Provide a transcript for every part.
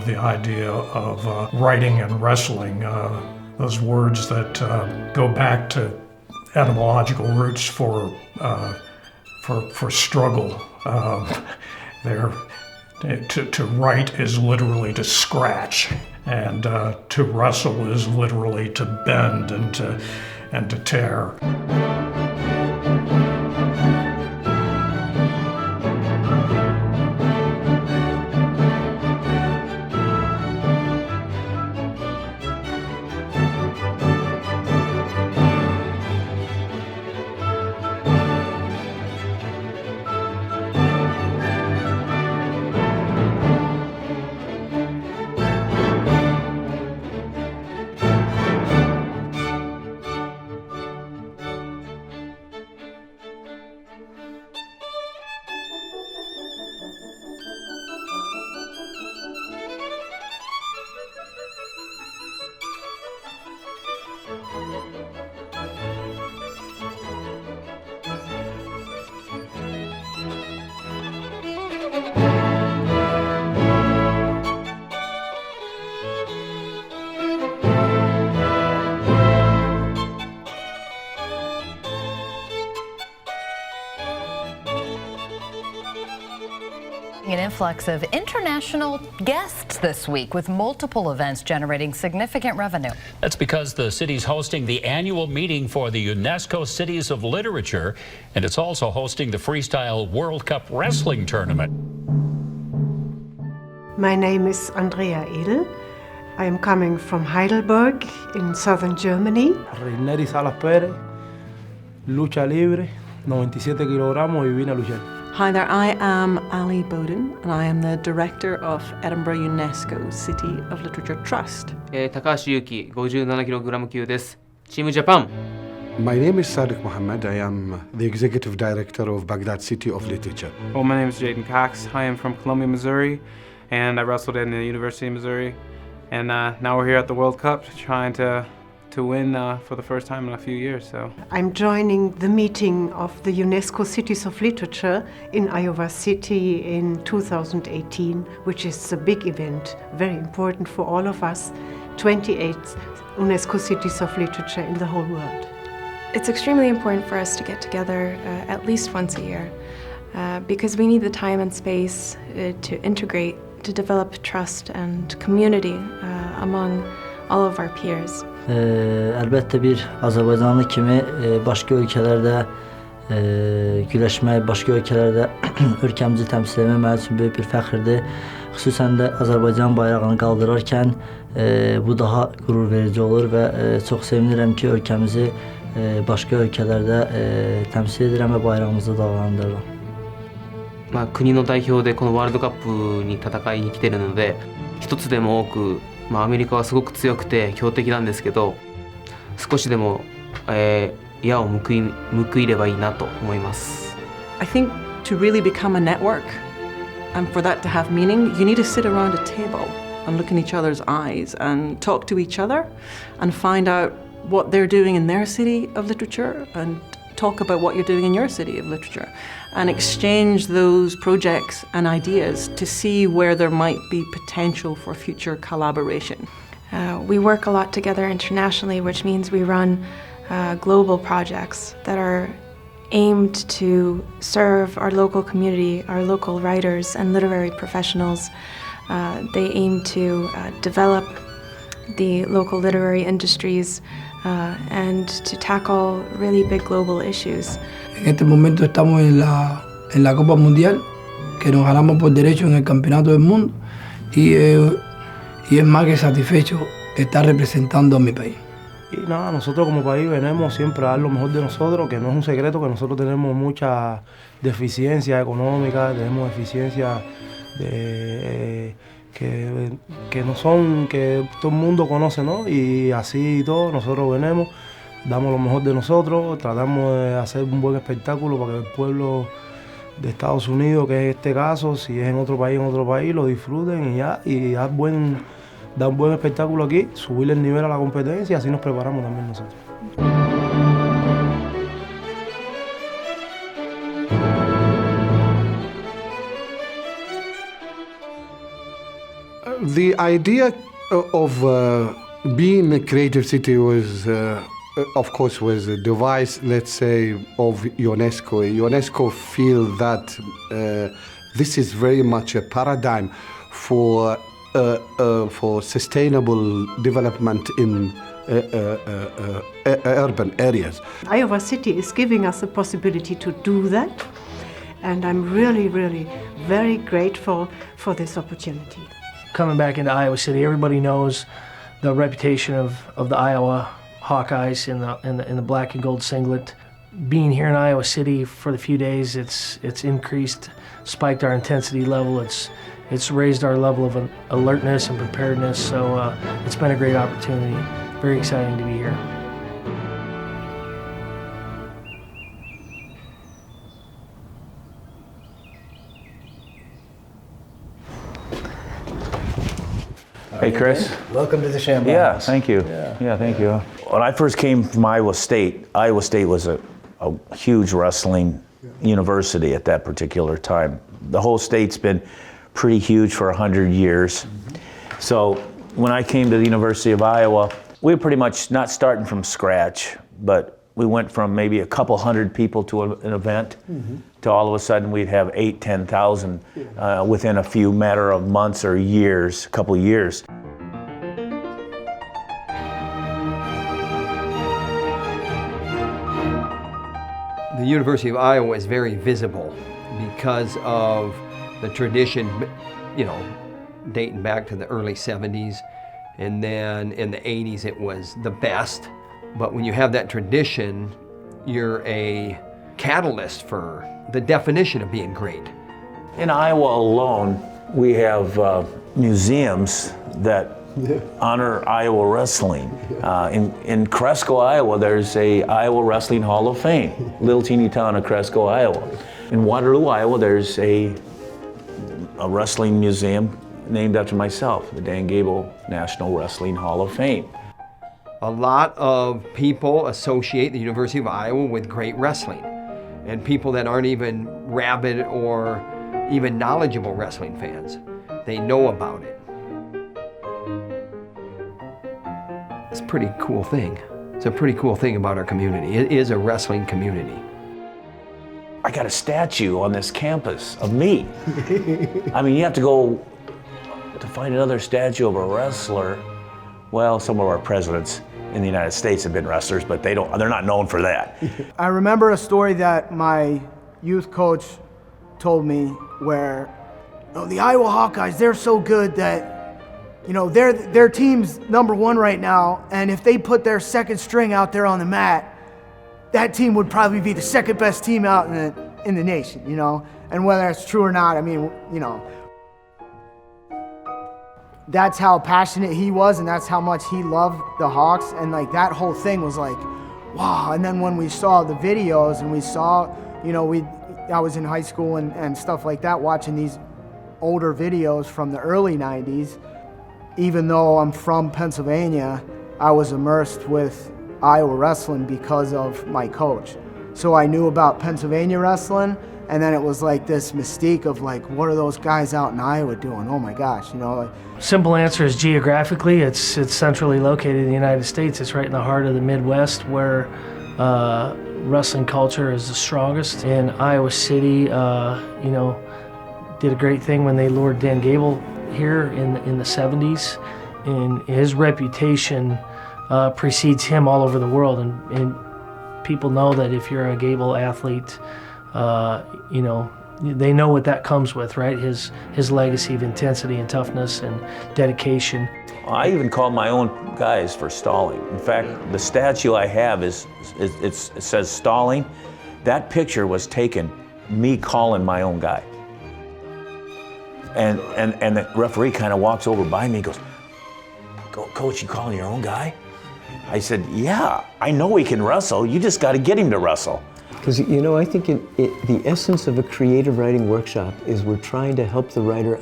the idea of writing and wrestling, those words that go back to etymological roots for struggle. To write is literally to scratch, and to wrestle is literally to bend and to tear. An influx of international guests this week, with multiple events generating significant revenue. That's because the city's hosting the annual meeting for the UNESCO Cities of Literature, and it's also hosting the Freestyle World Cup Wrestling Tournament. My name is Andrea Edel. I am coming from Heidelberg in southern Germany. Reineri Salas Pérez, lucha libre, 97 kilogramos y vine a luchar. Hi there, I am Ali Bowden, and I am the director of Edinburgh UNESCO City of Literature Trust. 高橋優希 57kg 級です。チームジャパン。My name is Sadiq Mohammed. I am the executive director of Baghdad City of Literature. Well, my name is Jaden Cox. I am from Columbia, Missouri, and I wrestled in the University of Missouri. And now we're here at the World Cup trying to win for the first time in a few years. So I'm joining the meeting of the UNESCO Cities of Literature in Iowa City in 2018, which is a big event, very important for all of us, 28 UNESCO Cities of Literature in the whole world. It's extremely important for us to get together at least once a year because we need the time and space to integrate, to develop trust and community among all of our peers. Elbette bir Azərbaycanlı kimi başqa ölkələrdə güləşmək, başqa ölkələrdə ölkəmizi təmsil etmək mənim üçün böyük bir fəxrdir. Xüsusən də Azərbaycan bayrağını qaldırarkən bu daha qürur verici olur və çox sevinirəm ki, ölkəmizi başqa ölkələrdə təmsil edirəm və bayrağımızı dalgalandırıram. 国の代表でこのワールドカップに戦いに来ているので、一つでも多く、アメリカはすごく強くて強敵なんですけど、少しでも矢を報いればいいなと思います。I think to really become a network, and for that to have meaning, you need to sit around a table and look in each other's eyes and talk to each other and find out what they're doing in their city of literature and talk about what you're doing in your city of literature and exchange those projects and ideas to see where there might be potential for future collaboration. We work a lot together internationally, which means we run global projects that are aimed to serve our local community, our local writers and literary professionals. They aim to develop the local literary industries and to tackle really big global issues. En este momento estamos en la Copa Mundial, que nos ganamos por derecho en el Campeonato del Mundo, y es más que satisfecho estar representando a mi país. Y nada, nosotros como país venimos siempre a dar lo mejor de nosotros, que no es un secreto que nosotros tenemos mucha deficiencia económica, tenemos deficiencias que no son, que todo el mundo conoce, ¿no? Y así y todo, nosotros venimos, damos lo mejor de nosotros, tratamos de hacer un buen espectáculo para que el pueblo de Estados Unidos, que es este caso, si es en otro país, lo disfruten y dar un buen espectáculo aquí, subir el nivel a la competencia y así nos preparamos también nosotros. The idea of being a creative city was, of course, was a device, let's say, of UNESCO. UNESCO feel that this is very much a paradigm for sustainable development in urban areas. Iowa City is giving us the possibility to do that, and I'm really, really very grateful for this opportunity. Coming back into Iowa City, everybody knows the reputation of the Iowa Hawkeyes in the black and gold singlet. Being here in Iowa City for the few days, it's increased, spiked our intensity level. It's raised our level of alertness and preparedness. So it's been a great opportunity. Very exciting to be here. Hey, Chris. Welcome to the Shambles. Yeah, thank you. Yeah, thank you. When I first came from Iowa State was a huge wrestling university at that particular time. The whole state's been pretty huge for 100 years. So when I came to the University of Iowa, we were pretty much not starting from scratch, but we went from maybe a couple hundred people to an event to all of a sudden we'd have 8,000, 10,000 within a few matter of months or years, a couple years. The University of Iowa is very visible because of the tradition, you know, dating back to the early 70s, and then in the 80s it was the best. But when you have that tradition, you're a catalyst for the definition of being great. In Iowa alone, we have museums that honor Iowa wrestling. In Cresco, Iowa, there's a Iowa Wrestling Hall of Fame, little teeny town of Cresco, Iowa. In Waterloo, Iowa, there's a wrestling museum named after myself, the Dan Gable National Wrestling Hall of Fame. A lot of people associate the University of Iowa with great wrestling, and people that aren't even rabid or even knowledgeable wrestling fans, they know about it. It's a pretty cool thing. It's a pretty cool thing about our community. It is a wrestling community. I got a statue on this campus of me. I mean, you have to go to find another statue of a wrestler. Well, some of our presidents in the United States have been wrestlers, but they're not known for that. I remember a story that my youth coach told me where, oh, the Iowa Hawkeyes, they're so good that, you know, their team's #1 right now, and if they put their second string out there on the mat, that team would probably be the second best team out in the nation, you know? And whether that's true or not, I mean, you know, that's how passionate he was, and that's how much he loved the Hawks, and like that whole thing was like, wow. And then when we saw the videos and we saw, you know, I was in high school and stuff like that, watching these older videos from the early 90s, even though I'm from Pennsylvania, I was immersed with Iowa wrestling because of my coach. So I knew about Pennsylvania wrestling, and then it was like this mystique of like, what are those guys out in Iowa doing? Oh my gosh, you know. Like, simple answer is geographically, it's centrally located in the United States. It's right in the heart of the Midwest where wrestling culture is the strongest. And Iowa City, you know, did a great thing when they lured Dan Gable here in the 70s. And his reputation precedes him all over the world. And people know that if you're a Gable athlete, you know, they know what that comes with, right? His legacy of intensity and toughness and dedication. I even called my own guys for stalling. In fact, the statue I have it says stalling. That picture was taken me calling my own guy. And the referee kind of walks over by me and goes, Coach, you calling your own guy? I said, yeah, I know he can wrestle. You just got to get him to wrestle. Because, you know, I think the essence of a creative writing workshop is we're trying to help the writer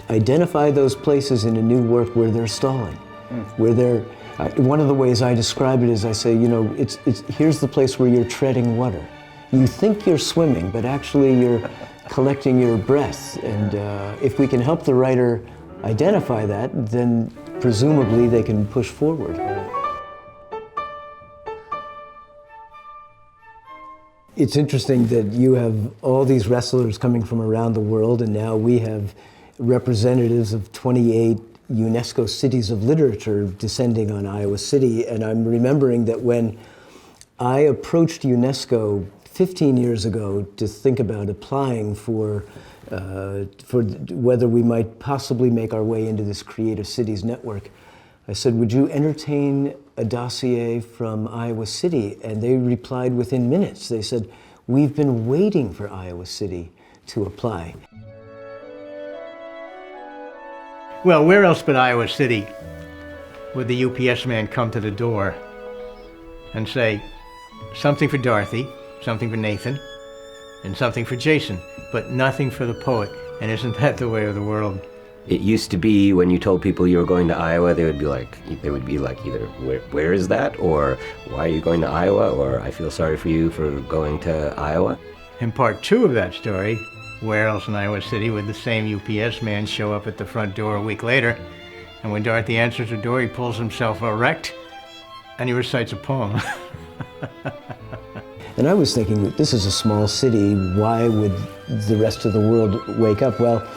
identify those places in a new work where they're stalling, where they're, one of the ways I describe it is I say, you know, here's the place where you're treading water. You think you're swimming, but actually you're collecting your breath. And if we can help the writer identify that, then presumably they can push forward. It's interesting that you have all these wrestlers coming from around the world, and now we have representatives of 28 UNESCO cities of literature descending on Iowa City. And I'm remembering that when I approached UNESCO 15 years ago to think about applying for whether we might possibly make our way into this Creative Cities network, I said, would you entertain a dossier from Iowa City? And they replied within minutes. They said, we've been waiting for Iowa City to apply. Well, where else but Iowa City would the UPS man come to the door and say, something for Dorothy, something for Nathan, and something for Jason, but nothing for the poet? And isn't that the way of the world? It used to be when you told people you were going to Iowa, they would be like either, where is that? Or why are you going to Iowa? Or I feel sorry for you for going to Iowa. In part two of that story, where else in Iowa City would the same UPS man show up at the front door a week later, and when Dorothy answers the door, he pulls himself erect and he recites a poem. And I was thinking, this is a small city, why would the rest of the world wake up? Well,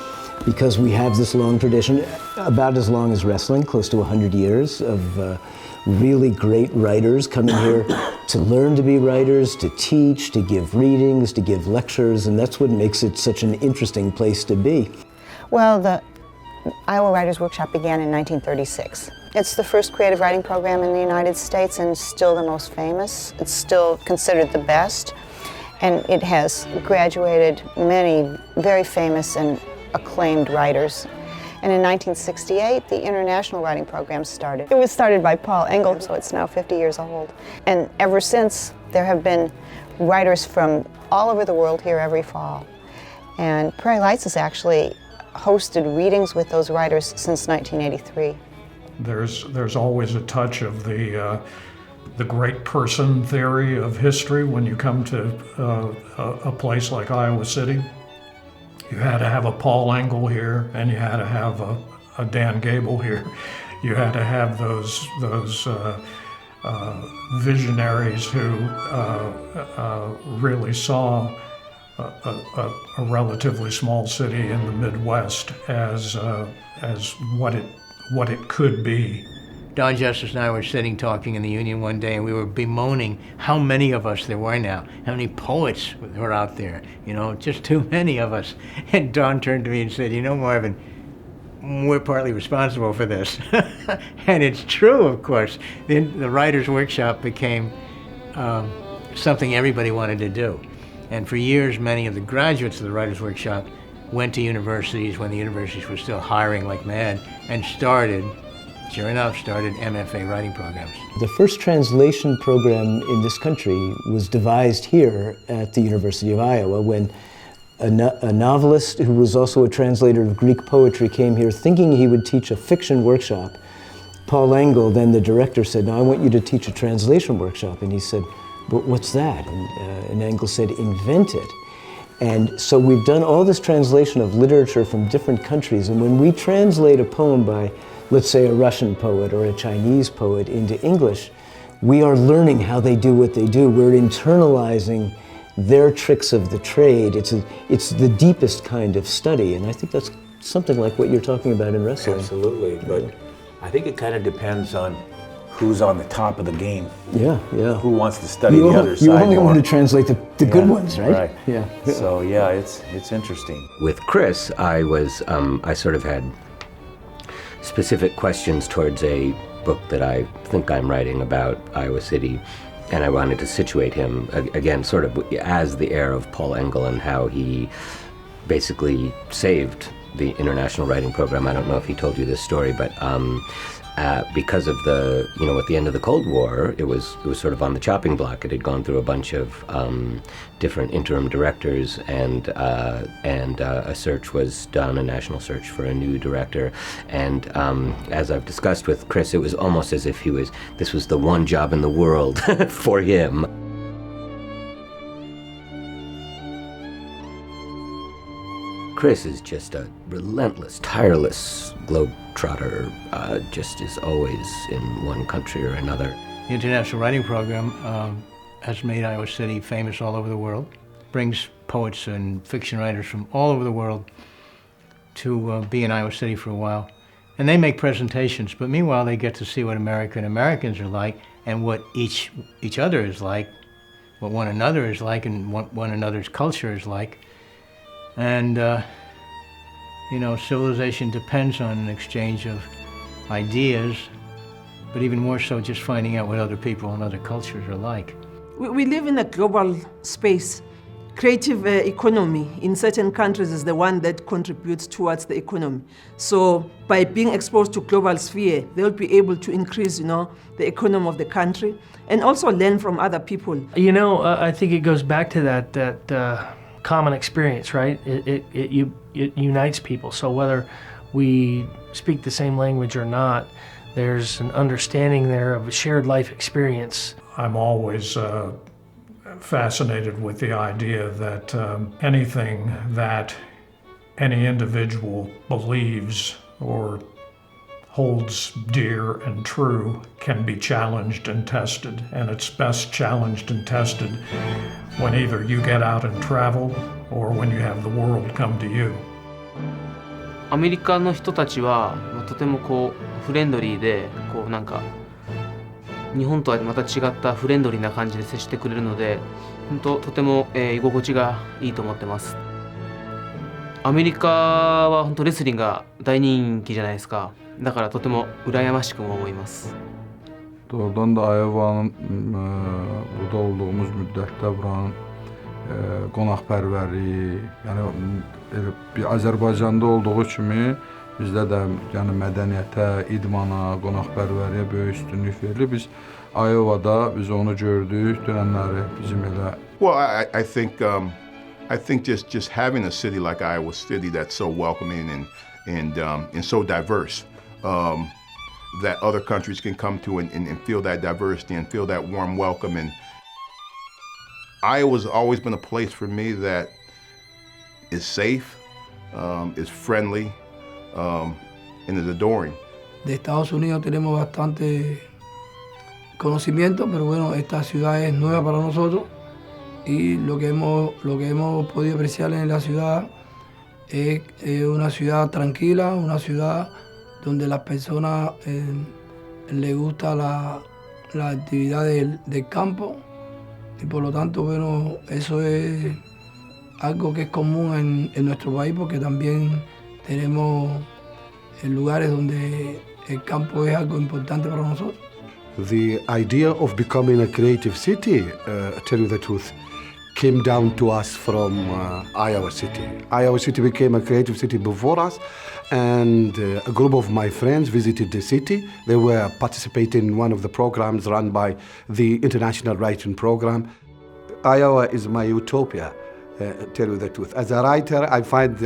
because we have this long tradition, about as long as wrestling, close to 100 years of really great writers coming here to learn to be writers, to teach, to give readings, to give lectures, and that's what makes it such an interesting place to be. Well, the Iowa Writers Workshop began in 1936. It's the first creative writing program in the United States and still the most famous. It's still considered the best, and it has graduated many very famous and acclaimed writers. And in 1968, the International Writing Program started. It was started by Paul Engel, so it's now 50 years old. And ever since, there have been writers from all over the world here every fall. And Prairie Lights has actually hosted readings with those writers since 1983. There's always a touch of the great person theory of history when you come to a place like Iowa City. You had to have a Paul Engel here, and you had to have a Dan Gable here. You had to have those visionaries who really saw a relatively small city in the Midwest as what it could be. Don Justice and I were sitting talking in the Union one day, and we were bemoaning how many of us there were now, how many poets were out there, just too many of us. And Don turned to me and said, Marvin, we're partly responsible for this. And it's true, of course. The Writers' Workshop became something everybody wanted to do. And for years, many of the graduates of the Writers' Workshop went to universities when the universities were still hiring like mad and started MFA writing programs. The first translation program in this country was devised here at the University of Iowa when a novelist who was also a translator of Greek poetry came here thinking he would teach a fiction workshop. Paul Engel, then the director, said, "Now I want you to teach a translation workshop." And he said, "But what's that?" And Engel said, "Invent it." And so we've done all this translation of literature from different countries, and when we translate a poem by, let's say, a Russian poet or a Chinese poet into English, we are learning how they do what they do. We're internalizing their tricks of the trade. It's the deepest kind of study, and I think that's something like what you're talking about in wrestling. Absolutely, but I think it kind of depends on who's on the top of the game. Yeah. Who wants to study the other side You only more. want to translate the good ones, right? Right. Yeah. So yeah, it's interesting. With Chris, I sort of had specific questions towards a book that I think I'm writing about Iowa City, and I wanted to situate him, again, sort of as the heir of Paul Engel and how he basically saved the International Writing Program. I don't know if he told you this story, but because of at the end of the Cold War, it was sort of on the chopping block. It had gone through a bunch of different interim directors, and a search was done, a national search for a new director. And as I've discussed with Chris, it was almost as if this was the one job in the world for him. Chris is just a relentless, tireless globetrotter, just is always in one country or another. The International Writing Program has made Iowa City famous all over the world. Brings poets and fiction writers from all over the world to be in Iowa City for a while. And they make presentations, but meanwhile they get to see what Americans are like and what each other is like, what one another is like, and what one another's culture is like. And, you know, civilization depends on an exchange of ideas, but even more so just finding out what other people and other cultures are like. We live in a global space. Creative economy in certain countries is the one that contributes towards the economy. So by being exposed to global sphere, they'll be able to increase, you know, the economy of the country and also learn from other people. You know, I think it goes back to that common experience, right? It unites people. So whether we speak the same language or not, there's an understanding there of a shared life experience. I'm always fascinated with the idea that anything that any individual believes or holds dear and true can be challenged and tested, and it's best challenged and tested when either you get out and travel or when you have the world come to you. アメリカの人たちはとてもこうフレンドリーでこうなんか日本とはまた違ったフレンドリーな感じで接してくれるので本当とても居心地がいいと思ってます。アメリカは本当レスリングが大人気じゃないですか。だからとても羨ましくも思います。 Doğrudan da Iowa'nın burada olduğumuz müddətdə buranın qonaqpərvərliyi, yəni bir Azərbaycanda olduğu kimi bizdə də yəni mədəniyyətə, idmana, qonaqpərvərliyə böyük üstünlük verilir. Biz Iowa'da biz onu gördük, dönənləri bizim elə. Well, I think just having a city like Iowa City that's so welcoming and so diverse, that other countries can come to and feel that diversity and feel that warm welcome. And Iowa's always been a place for me that is safe, is friendly, and is adoring. De Estados Unidos tenemos bastante conocimiento, pero bueno, esta ciudad es nueva para nosotros y lo que hemos podido apreciar en la ciudad es una ciudad tranquila, una ciudad donde las personas les gusta la actividad del campo y por lo tanto, bueno, eso es algo que es común en nuestro país porque también tenemos lugares donde el campo es algo importante para nosotros. The idea of becoming a creative city, tell you the truth, came down to us from Iowa City. Iowa City became a creative city before us, and a group of my friends visited the city. They were participating in one of the programs run by the International Writing Program. Iowa is my utopia, tell you the truth. As a writer, I find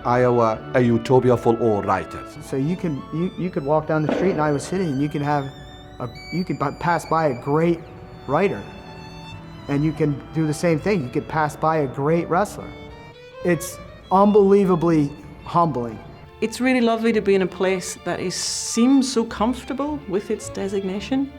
Iowa a utopia for all writers. So you could walk down the street in Iowa City and you could pass by a great writer. And you can do the same thing. You could pass by a great wrestler. It's unbelievably humbling. It's really lovely to be in a place that seems so comfortable with its designation.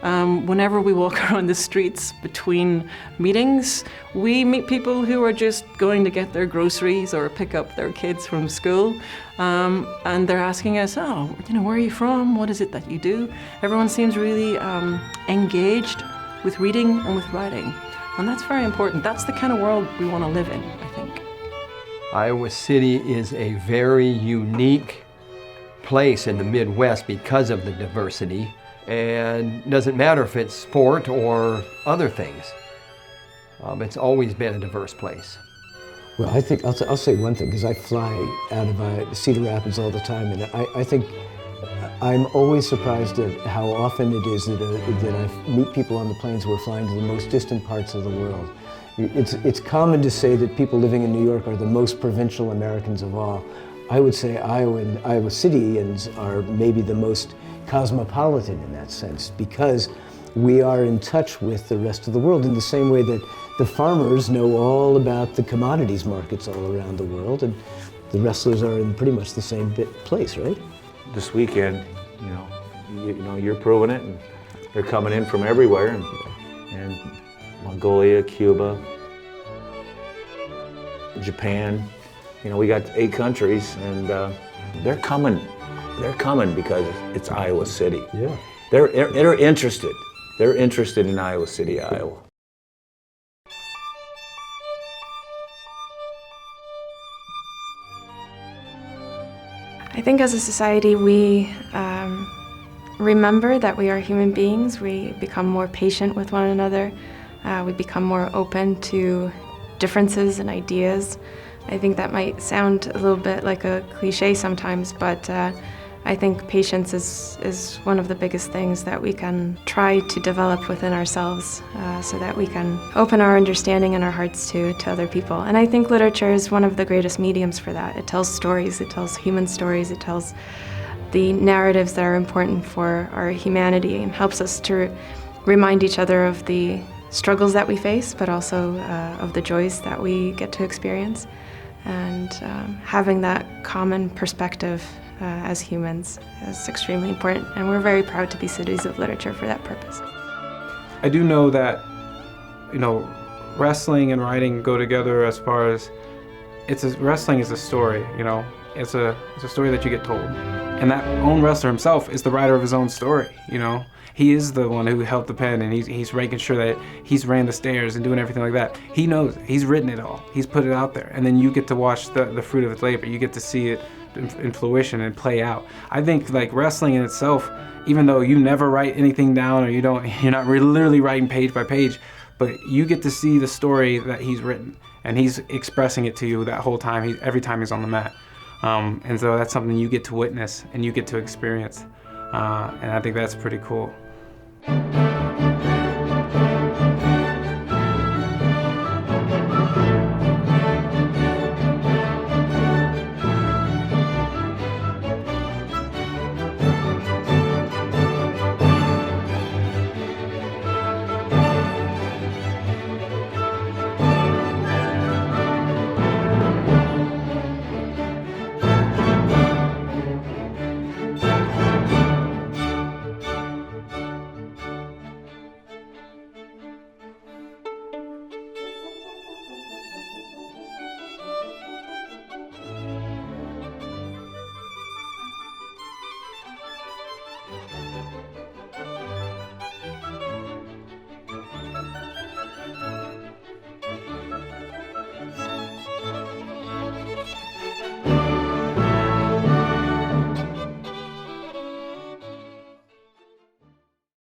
Whenever we walk around the streets between meetings, we meet people who are just going to get their groceries or pick up their kids from school. And they're asking us, oh, where are you from? What is it that you do? Everyone seems really engaged with reading and with writing. And that's very important. That's the kind of world we want to live in, I think. Iowa City is a very unique place in the Midwest because of the diversity. And it doesn't matter if it's sport or other things. It's always been a diverse place. Well, I think I'll say one thing, because I fly out of Cedar Rapids all the time, and I think I'm always surprised at how often it is that I meet people on the planes who are flying to the most distant parts of the world. It's common to say that people living in New York are the most provincial Americans of all. I would say Iowa Cityans are maybe the most cosmopolitan in that sense, because we are in touch with the rest of the world in the same way that the farmers know all about the commodities markets all around the world, and the wrestlers are in pretty much the same place, right? This weekend, you're proving it, and they're coming in from everywhere, and Mongolia, Cuba, Japan. We got 8 countries, and they're coming. They're coming because it's Iowa City. Yeah. They're interested. They're interested in Iowa City, Iowa. I think as a society we remember that we are human beings. We become more patient with one another. We become more open to differences and ideas. I think that might sound a little bit like a cliche sometimes, but I think patience is one of the biggest things that we can try to develop within ourselves so that we can open our understanding and our hearts to other people. And I think literature is one of the greatest mediums for that. It tells stories, it tells human stories, it tells the narratives that are important for our humanity and helps us to remind each other of the struggles that we face, but also of the joys that we get to experience. And having that common perspective as humans is extremely important, and we're very proud to be cities of literature for that purpose. I do know that, wrestling and writing go together as far as wrestling is a story, it's a story that you get told. And that own wrestler himself is the writer of his own story, He is the one who held the pen, and he's making sure that he's ran the stairs and doing everything like that. He knows it. He's written it all. He's put it out there. And then you get to watch the fruit of his labor. You get to see it in fruition and play out. I think like wrestling in itself, even though you never write anything down or you're not literally writing page by page, but you get to see the story that he's written, and he's expressing it to you that whole time, every time he's on the mat. And so that's something you get to witness and you get to experience. And I think that's pretty cool.